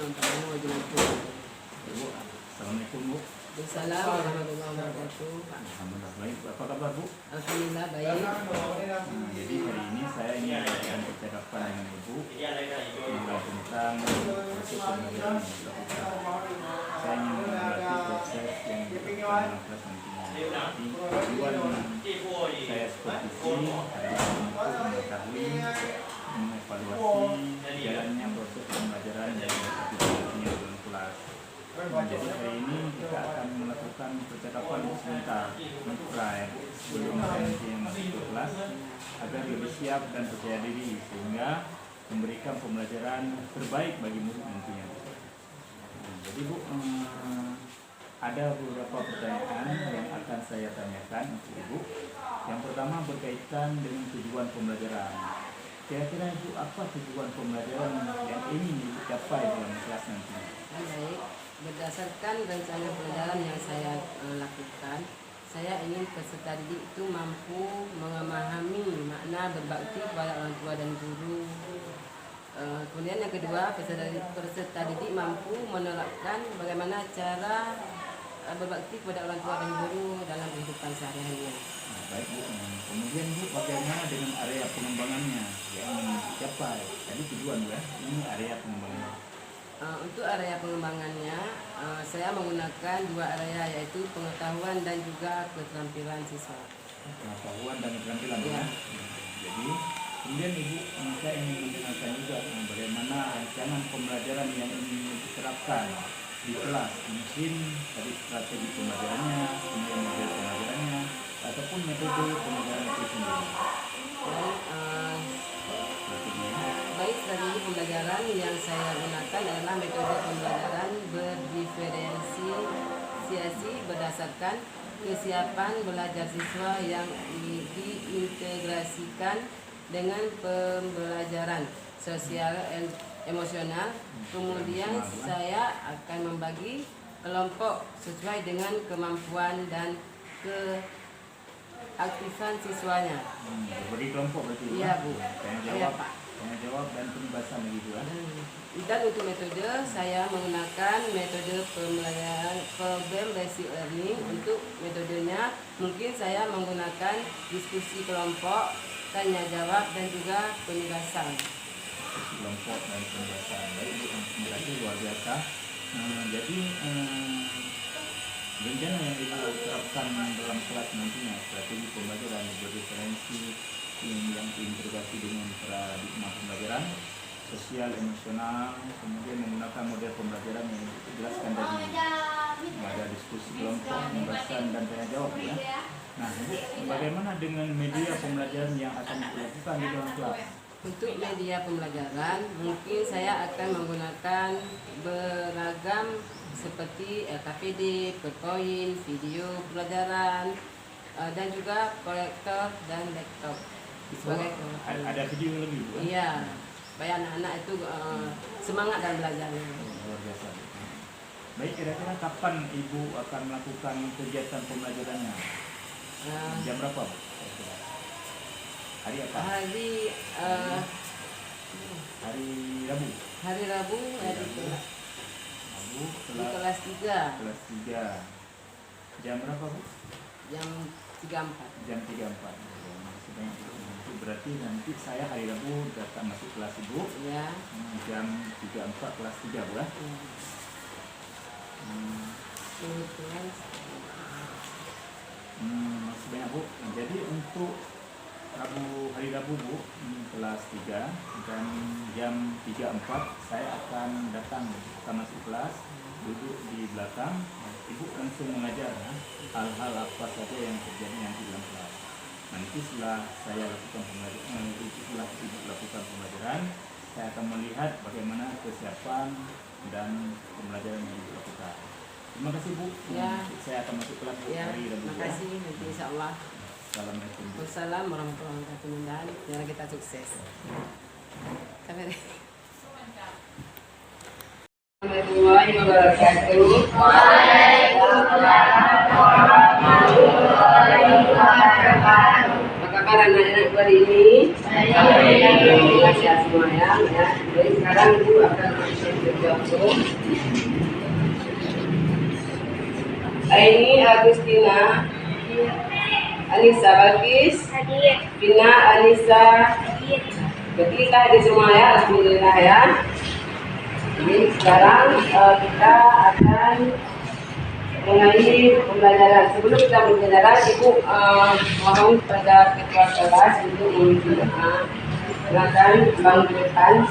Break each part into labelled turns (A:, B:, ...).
A: Bu, assalamualaikum Bu.
B: Assalamualaikum warahmatullahi wabarakatuh.
A: Alhamdulillah baik. Apa kabar Bu?
B: Alhamdulillah baik.
A: Jadi hari ini saya ingin bercakapkan dengan Ibu tentang proses pembelajaran yang dilakukan. Saya ingin mengamati proses yang dilakukan dalam kelas nantinya. Jadi tujuan saya seperti ini adalah untuk mengetahui, mengevaluasi jalannya proses pembelajaran dari nantinya dalam kelas. Jadi hari ini kita akan melakukan percakapan sebentar untuk sebelum nanti yang masuk ke kelas agar lebih siap dan percaya diri sehingga memberikan pembelajaran terbaik bagi murid nantinya. Jadi Bu, ada beberapa pertanyaan yang akan saya tanyakan untuk Ibu. Yang pertama berkaitan dengan tujuan pembelajaran. Kira-kira Ibu, apa tujuan pembelajaran yang ingin dicapai dalam kelas nanti?
B: Baik, berdasarkan rencana pembelajaran yang saya lakukan, saya ingin peserta didik itu mampu memahami makna berbakti kepada orang tua dan guru. Kemudian yang kedua, peserta didik mampu menerapkan bagaimana cara berbakti kepada orang tua dan guru dalam kehidupan sehari-harinya.
A: Baik Bu, kemudian Bu, bagaimana dengan area pengembangannya yang ingin dicapai? Tadi tujuan Bu ya, ini area pengembangannya.
B: Untuk area pengembangannya, saya menggunakan dua area, yaitu pengetahuan dan juga keterampilan siswa.
A: Pengetahuan dan keterampilan ya. Jadi kemudian Ibu, saya ingin mendengarkan juga bagaimana rancangan pembelajaran yang ingin diterapkan di kelas. Mungkin tadi strategi pembelajarannya, kemudian model pembelajarannya, ataupun metode pembelajaran itu sendiri.
B: Baik, strategi pembelajaran yang saya gunakan adalah metode pembelajaran berdiferensiasi berdasarkan kesiapan belajar siswa yang diintegrasikan dengan pembelajaran sosial emosional. Kemudian saya akan membagi kelompok sesuai dengan kemampuan dan keaktifan siswanya.
A: Beri kelompok berarti.
B: Iya Bu.
A: Tanya jawab dan penugasan begitu ya.
B: Dan untuk metode, saya menggunakan metode pembelajaran problem based learning. Untuk metodenya mungkin saya menggunakan diskusi kelompok, tanya jawab dan juga penugasan.
A: Diskusi kelompok dan penugasan. Baik Bu, terima kasih luar biasa. Jadi rencana yang kita terapkan dalam kelas nantinya strategi pembelajaran berdiferensi yang diintegrasi dengan paradigma pembelajaran sosial emosional, kemudian menggunakan model pembelajaran yang dijelaskan tadi, ada diskusi kelompok, penugasan dan tanya jawab ya. Nah Bu, bagaimana dengan media pembelajaran yang akan dilakukan di dalam kelas?
B: Untuk media pembelajaran mungkin saya akan menggunakan beragam seperti LKPD, PowerPoint, video pelajaran, dan juga proyektor dan laptop.
A: Ada video lebih Bu?
B: Iya, supaya anak-anak itu semangat dalam belajarnya.
A: Luar biasa. Baik, kira-kira kapan Ibu akan melakukan kegiatan pembelajarannya? Jam berapa Bu? Hari apa?
B: Hari
A: Rabu.
B: Hari Rabu
A: Rabu
B: di kelas 3.
A: Kelas 3. Jam berapa Bu?
B: Jam 3.4.
A: Jam 3.4. Berarti nanti saya hari Rabu datang masuk kelas Ibu.
B: Ya.
A: Jam 3.4 kelas 3 Bu ya. Masih banyak Bu. Jadi untuk hari Rabu Bu, kelas 3 dan jam 3.4 saya akan datang masuk kelas, duduk di belakang. Ibu langsung mengajar hal-hal apa saja yang terjadi nanti dalam kelas. Nanti setelah saya lakukan pembelajaran, saya akan melihat bagaimana kesiapan dan pembelajaran yang dilakukan. Terima kasih Bu.
B: Ya.
A: Saya akan masuk kelas
B: Ya,
A: hari Rabu.
B: terima kasih. Nanti insya Allah.
A: Assalamualaikum.
B: Wassalamualaikum warahmatullahi wabarakatuh. Dan biar kita sukses. Sampai deh. Warahmatullahi wabarakatuh. Waalaikumsalam warahmatullahi wabarakatuh. Apa kabar anak-anak? hari ini. Terima kasih semua ya. Jadi sekarang Ibu akan memberikan berjumpa. Ini Agustina, Anissa Balkis, Vina, Anissa, kita di semua ya, alhamdulillah ya. Jadi sekarang kita akan mengakhiri pembelajaran. Sebelum kita pembelajaran, Ibu mohon pada ketua kelas untuk memimpin doa. Silakan bangun ke depan.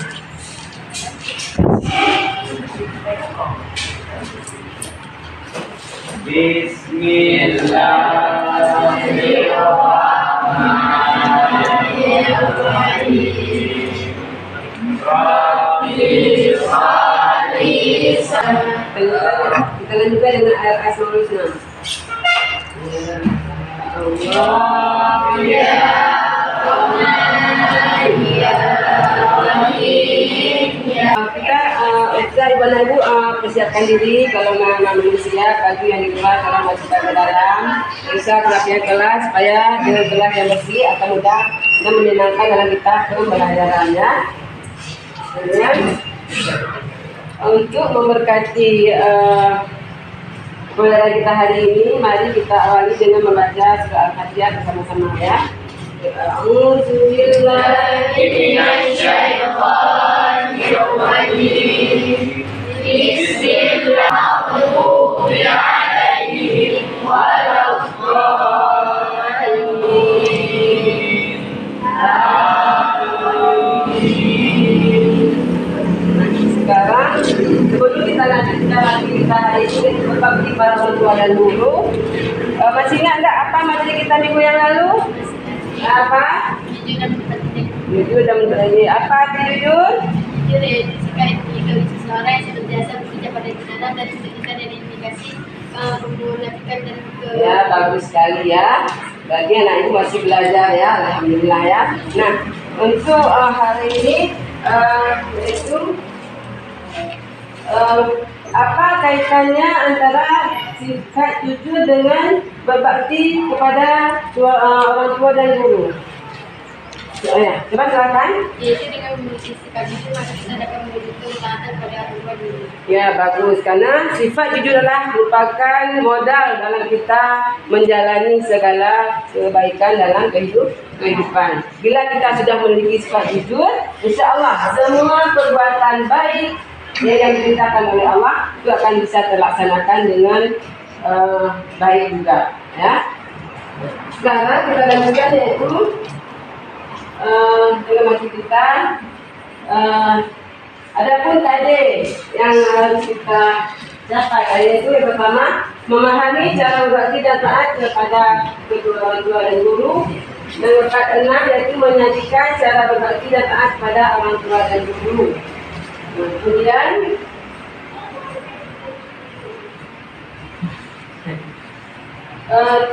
B: Kita lanjutkan dengan ayat Asmaul Husna. Allah ya kita ibu-ibu persiapkan diri kalau manusia baju yang di luar kalau masukkan ke dalam bisa perhatian kelas supaya dengan kelas yang bersih akan mudah dan menyenangkan dalam kita pembelajarannya. Kemudian untuk memberkati pembelajaran kita hari ini, mari kita awali dengan membaca surah Al-Fatihah bersama-sama ya. A'udzubillahi minasyaitonir rajim. Bismillahirrahmanirrahim. Sekarang sebelum kita lanjutkan kita hari ini berbakti pada orang tua dan guru. Masih ingat enggak apa materi kita minggu yang lalu? Apa? Jujur dan berani. Apa arti jujur?
C: Jujur yaitu sikap etika seseorang yang senantiasa bekerja pada kebenaran dan menunjukkan dan indikasi memperhatikan dan
B: ya, bagus sekali ya. Bagi anak ibu masih belajar ya, alhamdulillah ya. Nah, untuk hari ini yaitu apa kaitannya antara sifat jujur dengan berbakti kepada orang tua dan guru? Ya, coba silakan.
C: yaitu dengan memiliki sikap jujur maka kita dapat mewujudkan ketaatan pada orang tua dulu.
B: Ya, bagus. Karena sifat jujur adalah merupakan modal dalam kita menjalani segala kebaikan dalam kehidupan. Bila kita sudah memiliki sifat jujur, insya Allah semua perbuatan baik yang diperintahkan oleh Allah itu akan bisa terlaksanakan dengan baik juga. Ya. Sekarang kita lanjutkan yaitu dengan materi kita. Adapun tadi yang harus kita dapat yaitu yang pertama memahami cara berbakti dan taat kepada kedua orang tua dan guru. Yang keenam yaitu menyajikan cara berbakti dan taat kepada orang tua dan guru. Kemudian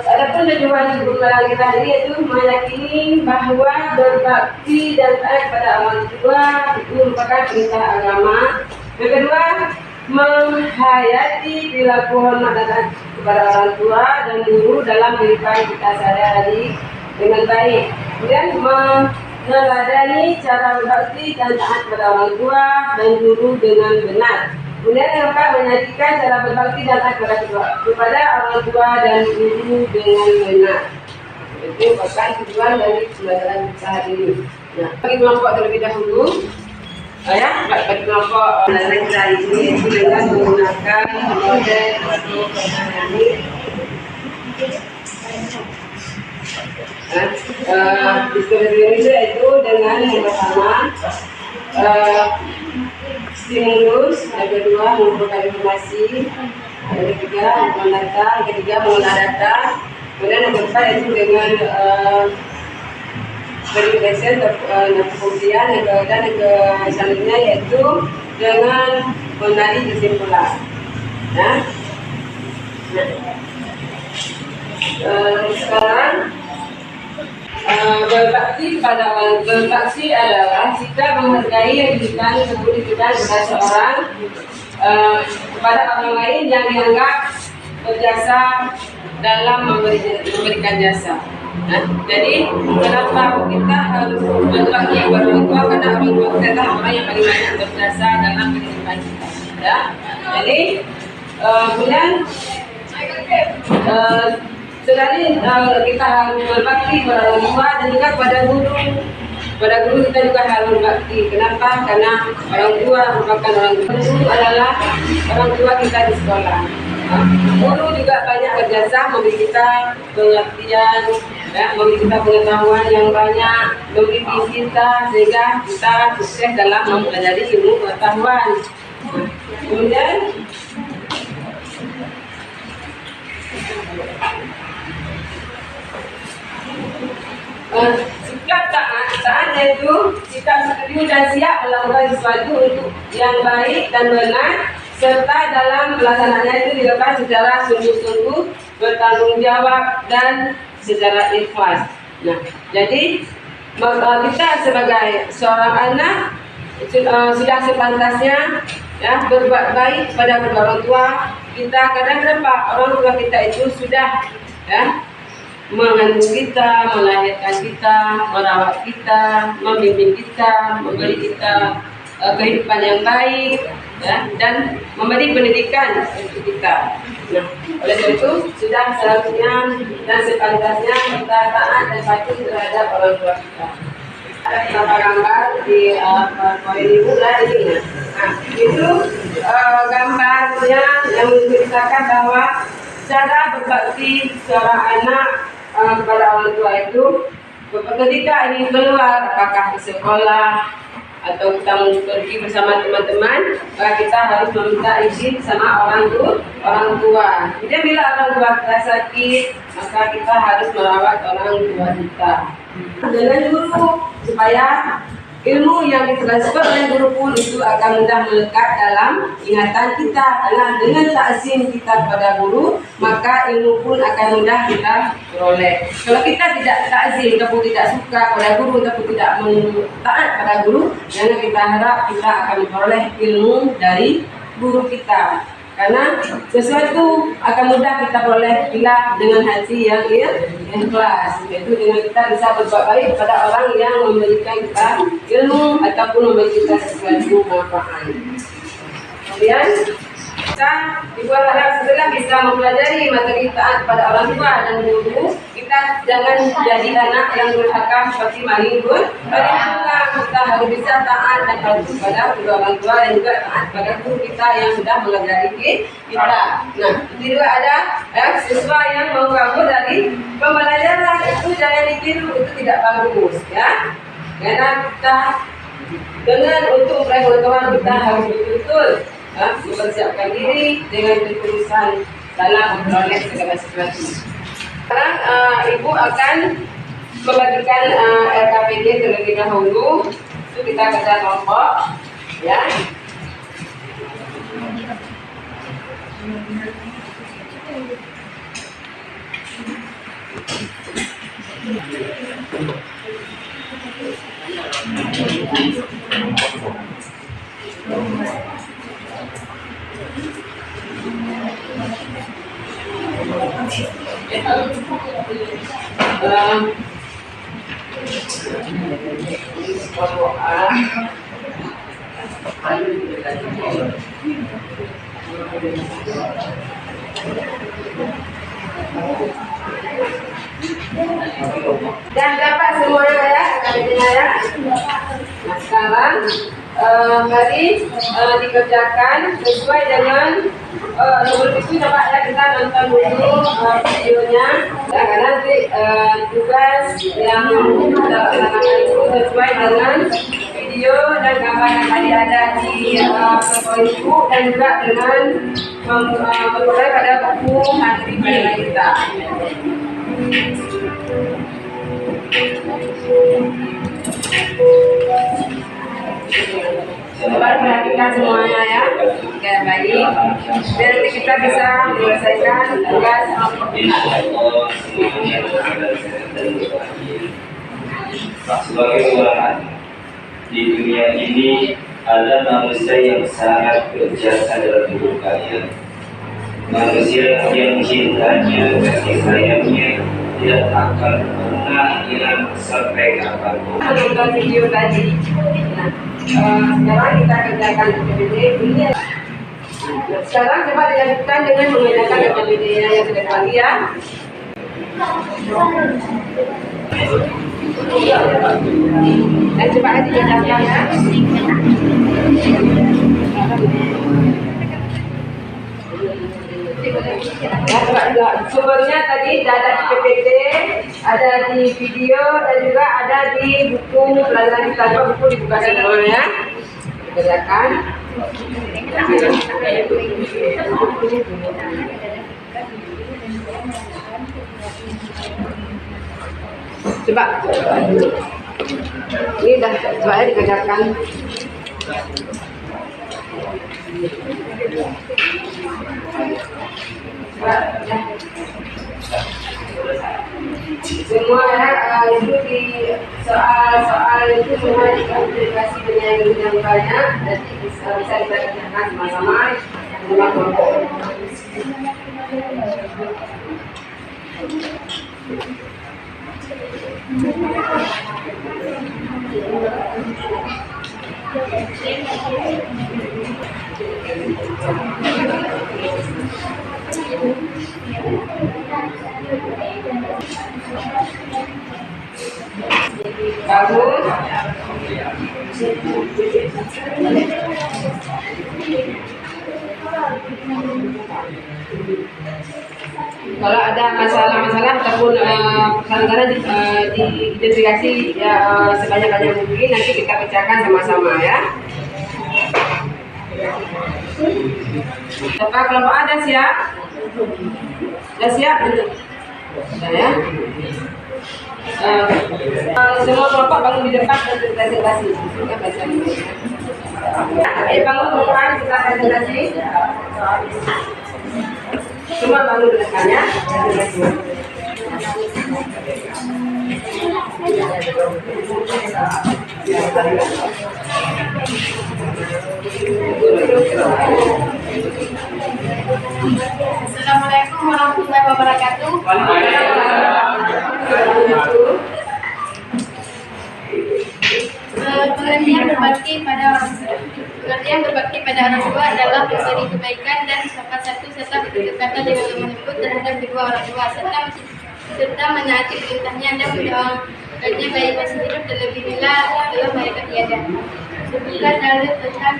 B: adapun tujuan pembelajaran kita ini yaitu meyakini bahwa berbakti dan taat pada orang tua itu merupakan perintah agama. Yang kedua, menghayati perilaku hormat dan taat kepada orang tua dan guru dalam kehidupan kita sehari-hari dengan baik. Kemudian meneladani cara berbakti dan taat kepada orang tua dan guru dengan benar. Kemudian yang keempat, menyajikan cara berbakti dan taat kepada orang tua dan guru dengan benar. Itu merupakan tujuan dari pembelajaran kita hari ini. Nah, bagi kelompok terlebih dahulu, bagi kelompok pembelajaran kita hari ini itu dengan menggunakan model atau ini. Diskusi ini yaitu dengan yang pertama stimulus, yang kedua mengumpulkan informasi, yang ketiga mengumpulkan data, yang ketiga mengolah data, kemudian yang keempat yaitu dengan verifikasi atau pembuktian, dan yang selanjutnya yaitu dengan menarik kesimpulan. Ya. Sekarang berbakti adalah sikap menghargai yang diberikan kepada seseorang kepada orang lain yang dianggap berjasa dalam memberikan jasa. Nah, jadi kenapa kita harus berbakti kepada orang tua? Karena orang tua kita adalah orang yang paling banyak berjasa dalam kehidupan kita. Ya, jadi kemudian selain kita harus berbakti kepada orang tua dan juga kepada guru. Pada guru kita juga harus berbakti. Kenapa? Karena orang tua merupakan orang tua. Guru adalah orang tua kita di sekolah. Guru juga banyak berjasa memberi kita pengertian, ya, memberi kita pengetahuan yang banyak, memberi kita sehingga kita sukses dalam mempelajari ilmu pengetahuan. Kemudian sikap taatnya itu sikap setuju dan siap melakukan sesuatu untuk yang baik dan benar, serta dalam pelaksanaannya itu dilakukan secara sungguh-sungguh, bertanggung jawab dan secara ikhlas. Nah, jadi kita sebagai seorang anak sudah sepantasnya ya berbuat baik pada kedua orang tua kita. Kadang-kadang orang tua kita itu sudah ya mengandung kita, melahirkan kita, merawat kita, membimbing kita, memberi kita kehidupan yang baik, ya, dan memberi pendidikan untuk kita. Nah, oleh karena itu sudah seharusnya dan sepantasnya kita taat dan patuh terhadap orang tua kita. Ada beberapa gambar di poin ibu lah ini. Nah, itu gambarnya yang menceritakan bahwa cara berbakti seorang anak kepada orang tua itu ketika ingin keluar, apakah ke sekolah atau kita mau pergi bersama teman-teman, maka kita harus meminta izin sama orang tua. Jadi bila orang tua kita sakit, maka kita harus merawat orang tua kita dengan guru, supaya ilmu yang ditransfer oleh guru pun itu akan mudah melekat dalam ingatan kita. Karena dengan takzim kita kepada guru, maka ilmu pun akan mudah kita peroleh. Kalau kita tidak takzim ataupun tidak suka pada guru ataupun tidak taat pada guru, jangan kita harap kita akan memperoleh ilmu dari guru kita. Karena sesuatu akan mudah kita peroleh bila dengan hati yang ikhlas, yaitu dengan kita bisa berbuat baik kepada orang yang memberikan kita ilmu ataupun memberi kita sesuatu manfaat. Kemudian kita dibuat harap setelah kita mempelajari materi taat pada orang tua dan guru, kita jangan jadi anak yang durhaka seperti maling pun. Kita harus bisa taat dan patuh pada kedua orang tua dan juga taat pada guru kita yang sudah mengajari kita. Nah, itu juga ada siswa yang mau kabur dari pembelajaran, itu jangan ditiru, itu tidak bagus, ya. Karena kita dengan untuk meraih pengetahuan kita harus betul-betul mempersiapkan diri dengan ketulusan dalam memperoleh segala sesuatu. Sekarang ibu akan membagikan LKPD terlebih dahulu. Itu kita kerja kelompok, ya. Dan dapat semuanya ya, KPD-nya ya. Nah, sekarang mari dikerjakan sesuai dengan sebelum itu coba ya kita nonton dulu videonya. Ya, karena nanti tugas yang kita laksanakan itu sesuai dengan video dan gambar yang tadi ada di ibu dan juga dengan memperoleh pada buku materi pelajaran kita. Coba perhatikan semuanya ya, kayak baik. Dan nanti kita bisa menyelesaikan tugas.
D: Sebagai seorang di dunia ini ada manusia yang sangat berjasa dalam hidup kalian. Manusia yang cintanya, kasih sayangnya tidak akan pernah hilang sampai kapanpun.
B: Menonton video tadi. Nah, sekarang kita kerjakan APBD ini. Sekarang coba dilanjutkan dengan mengerjakan APBD yang sudah lagi ya. Dan coba dikerjakan ya. Ya, sumbernya tadi ada di PPT, ada di video, dan juga ada di buku pelajaran kita. Coba buku dibuka semua ya. Dikerjakan. Coba. Ini dah coba ya dikerjakan. Semua ya, itu di soal itu semua dikasih dengan yang banyak, jadi bisa kita kerjakan sama-sama dengan kelompok. Bagus. Kalau ada masalah-masalah ataupun pelanggaran diidentifikasi ya sebanyak-banyak mungkin, nanti kita pecahkan sama-sama ya. Coba kelompok A dah siap? Dah siap? Sudah ya? Semua kelompok bangun di depan dan presentasi. Bangun kelompok A, kita presentasi. Semua bangun di depannya.
C: Assalamualaikum warahmatullahi wabarakatuh. Pengertian berbakti pada orang tua adalah memberi kebaikan dan sopan satu serta bertutur kata dengan lemah lembut terhadap kedua orang tua serta menaati perintahnya dan mendoakannya baik masih hidup terlebih bila setelah mereka tiada. Sebutkan dalil tentang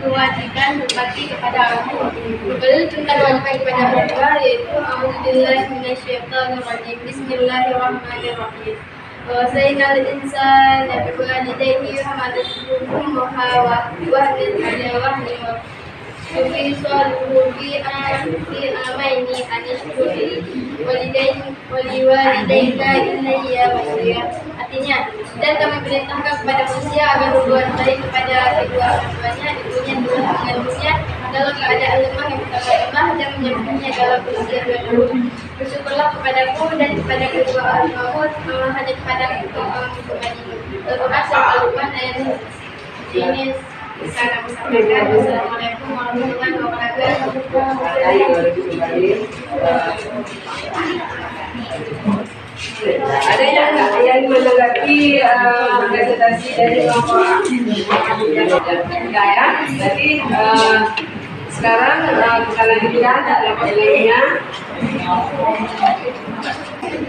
C: kewajiban berbakti kepada orang tua. Dalil tentang kewajiban kepada orang tua yaitu A'udzubillahi minasyaitonirrajim. Bismillahirrahmanirrahim. وَوَصَّيْنَا الْإِنسَانَ بِوَالِدَيْهِ حَمَلَتْهُ أُمُّهُ وَهْنًا عَلَى وَهْنٍ وَفِصَالُهُ فِي عَامَيْنِ أَنِ اشْكُرْ لِي وَلِوَالِدَيْكَ إِلَيَّ الْمَصِيرُ. Artinya, dan kami perintahkan kepada manusia agar berbuat baik kepada kedua orang tuanya, ibunya telah mengandungnya dalam keadaan lemah yang bertambah lemah dan menyebutnya dalam usia 2 tahun. Bersyukurlah kepadaku dan kepada kedua orang tuamu, hanya kepada engkau Al-Quran surah Al-Quran ayat ini sekarang sampaikan. Wassalamualaikum warahmatullahi wabarakatuh.
B: Ada yang menanggapi presentasi dari kelompok A ya? Jadi sekarang kita lanjutkan kelompok lainnya.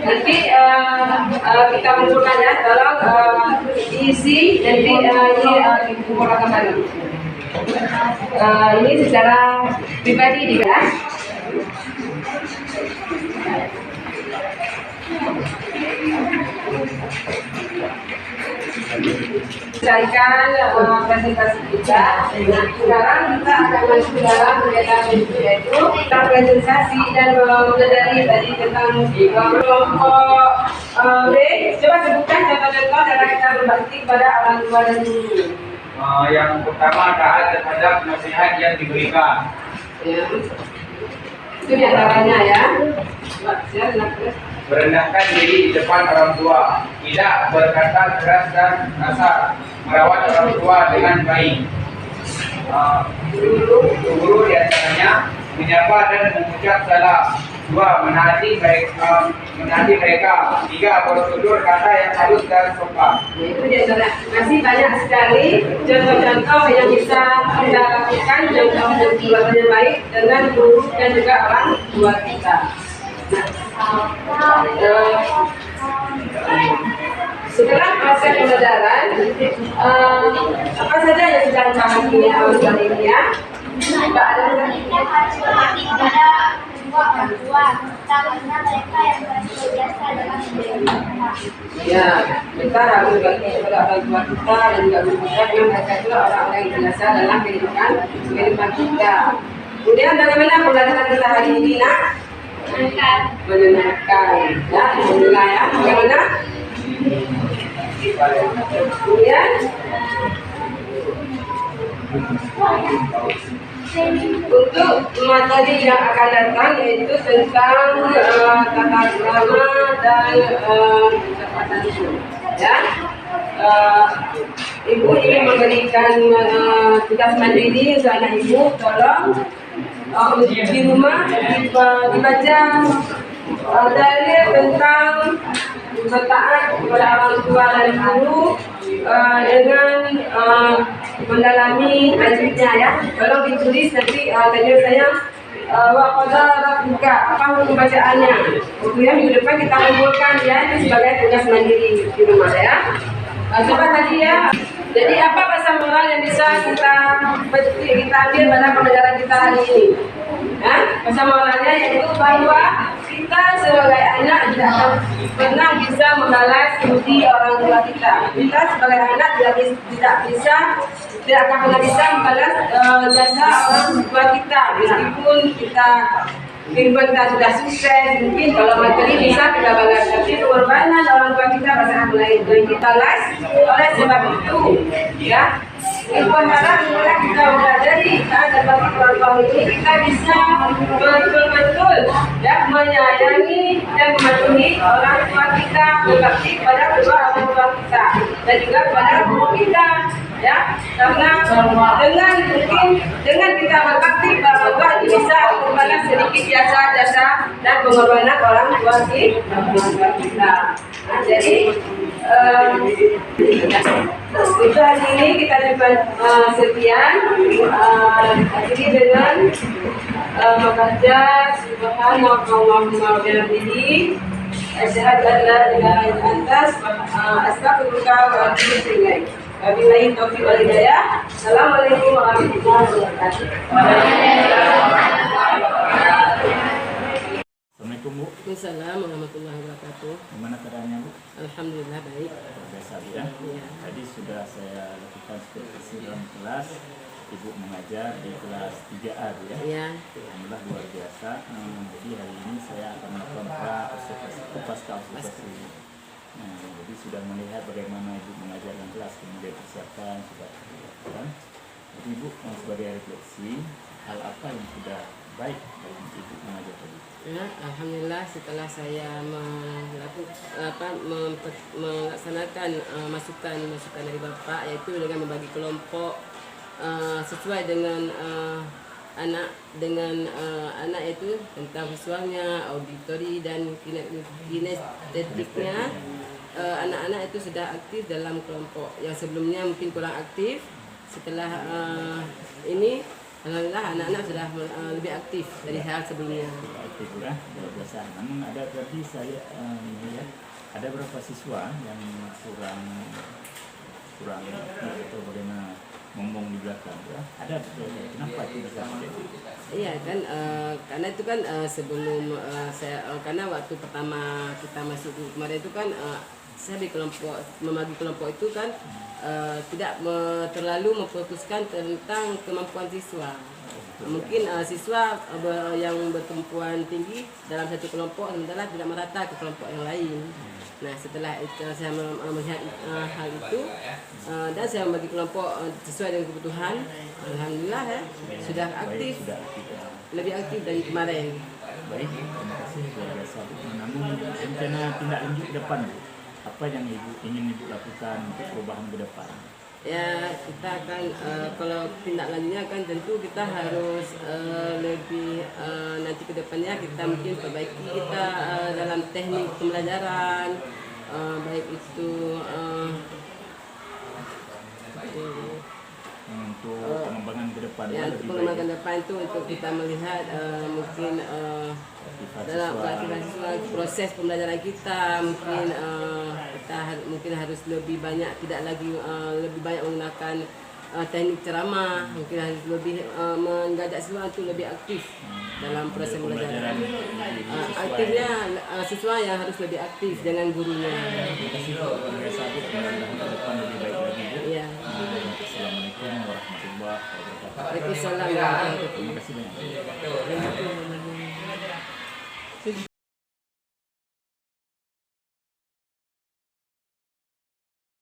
B: Nanti kita kumpulkan ya, tolong diisi nanti ini dikumpulkan kembali. Ini secara pribadi di kelas. Selesaikan presentasi kita. Nah, sekarang kita akan masuk ke dalam kegiatan yaitu kita presentasi dan mempelajari tadi tentang kelompok B. Coba sebutkan contoh-contoh cara kita berbakti kepada orang tua dan guru.
E: Yang pertama taat terhadap nasihat yang diberikan.
B: Ya. Itu diantaranya ya.
E: Merendahkan diri di depan orang tua, tidak berkata keras dan kasar, merawat orang tua dengan baik. Guru diantaranya menyapa dan mengucap salam, Dua, menaati mereka. Tiga, bertutur kata yang halus dan sopan.
B: Itu dia saudara. Masih banyak sekali contoh-contoh yang bisa kita lakukan contoh perbuatan yang baik dengan guru dan juga orang tua kita. Setelah proses pembelajaran, apa saja yang sudah dipahami awal ini ya? Mbak ada
C: harus berbakti kepada kedua orang tua, karena mereka yang paling biasa dalam hidup.
B: ya, kita harus berbakti kepada orang tua kita dan juga guru kita, karena mereka itu orang-orang yang biasa dalam kehidupan kita. Kemudian bagaimana pembelajaran kita hari ini, nak? Menyenangkan, ya, alhamdulillah ya. Bagaimana? Kemudian untuk materi yang akan datang yaitu tentang tata krama dan ucapan ya. Ibu ingin memberikan tugas mandiri untuk anak ibu, tolong di rumah dibaca dalil tentang bertaat kepada orang tua dan guru dengan mendalami tajwidnya ya. Tolong ditulis nanti tajwid saya waqadara buka apa hukum bacaannya. Kemudian minggu depan kita kumpulkan ya, itu sebagai tugas mandiri di rumah ya. Coba tadi ya. Jadi apa bahasa moral yang bisa kita ambil pada pembelajaran kita hari ini? Bahasa moralnya yaitu bahwa kita sebagai anak tidak akan pernah bisa membalas budi orang tua kita. Kita sebagai anak tidak akan pernah bisa membalas jasa orang tua kita, meskipun kehidupan kita sudah sukses. Mungkin kalau materi bisa kita balas, tapi pengorbanan orang tua kita pasangan lain yang kita balas. Oleh sebab itu, ya, ibu harap setelah kita mempelajari dan bagi orang tua ini, kita bisa betul-betul ya menyayangi dan mematuhi orang tua kita, berbakti kepada kedua orang tua kita dan juga kepada guru kita. Ya, karena dengan kita berbakti bahwa bisa membalas sedikit jasa dan pengorbanan orang tua kita. Nah, jadi untuk hari ini kita coba sekian. Akhiri dengan membaca Subhanallahumma wa bihamdihi asyhadu an la ilaha illa anta astaghfiruka wa atubu ilaik. Wabillahi taufiq wal hidayah. Assalamualaikum warahmatullahi wabarakatuh.
A: Assalamualaikum Bu.
B: Waalaikumsalam warahmatullahi wabarakatuh.
A: Gimana keadaannya Bu?
B: Alhamdulillah baik.
A: Biasa Bu ya.
B: Iya.
A: Tadi sudah saya lakukan supervisi dalam kelas. Ibu mengajar di kelas 3A Bu ya.
B: Iya.
A: Alhamdulillah luar biasa. Jadi hari ini saya akan melakukan observasi. Nah, jadi sudah melihat bagaimana Ibu mengajar dalam kelas, kemudian persiapan sudah kan. Jadi Ibu sebagai refleksi, hal apa yang sudah baik dalam Ibu mengajar tadi?
B: Ya, alhamdulillah setelah saya melaksanakan masukan dari Bapak, yaitu dengan membagi kelompok sesuai dengan anak itu tentang visualnya, auditori dan kinestetiknya. Anak-anak itu sudah aktif dalam kelompok yang sebelumnya mungkin kurang aktif. Setelah ini alhamdulillah anak-anak sudah lebih aktif dari hal sebelumnya.
A: Aktif ya, luar biasa. Namun ada tadi saya melihat ada beberapa siswa yang kurang atau bagaimana ngomong di belakang ya. Ada kenapa itu bisa terjadi?
B: Iya kan, karena itu kan sebelum karena waktu pertama kita masuk kemarin itu kan saya membagi kelompok itu kan tidak terlalu memfokuskan tentang kemampuan siswa. Mungkin siswa yang berkemampuan tinggi dalam satu kelompok sementara tidak merata ke kelompok yang lain. Nah, setelah itu saya melihat hal itu dan saya membagi kelompok sesuai dengan kebutuhan. Alhamdulillah ya, sudah aktif, lebih aktif dari kemarin.
A: Baik, terima kasih luar biasa. Namun rencana tindak lanjut ke depan, apa yang Ibu ingin Ibu lakukan untuk perubahan ke depan?
B: Ya kita akan kalau tindak lanjutnya kan tentu kita harus lebih nanti ke depannya kita mungkin perbaiki kita dalam teknik pembelajaran, baik itu
A: untuk pengembangan ke depan
B: ya untuk
A: lebih
B: pengembangan
A: baik.
B: depan itu untuk kita melihat mungkin dalam pelatihan siswa proses pembelajaran kita mungkin kita mungkin harus lebih banyak tidak lagi lebih banyak menggunakan teknik ceramah, mungkin harus lebih mengajak siswa untuk lebih aktif dalam proses pembelajaran. Aktifnya siswa yang harus lebih aktif dengan gurunya.
A: Mudah-mudahan ke depan lebih baik lagi Bu.
B: Iya.
A: Assalamualaikum warahmatullahi wabarakatuh.
B: Waalaikumsalam warahmatullahi wabarakatuh.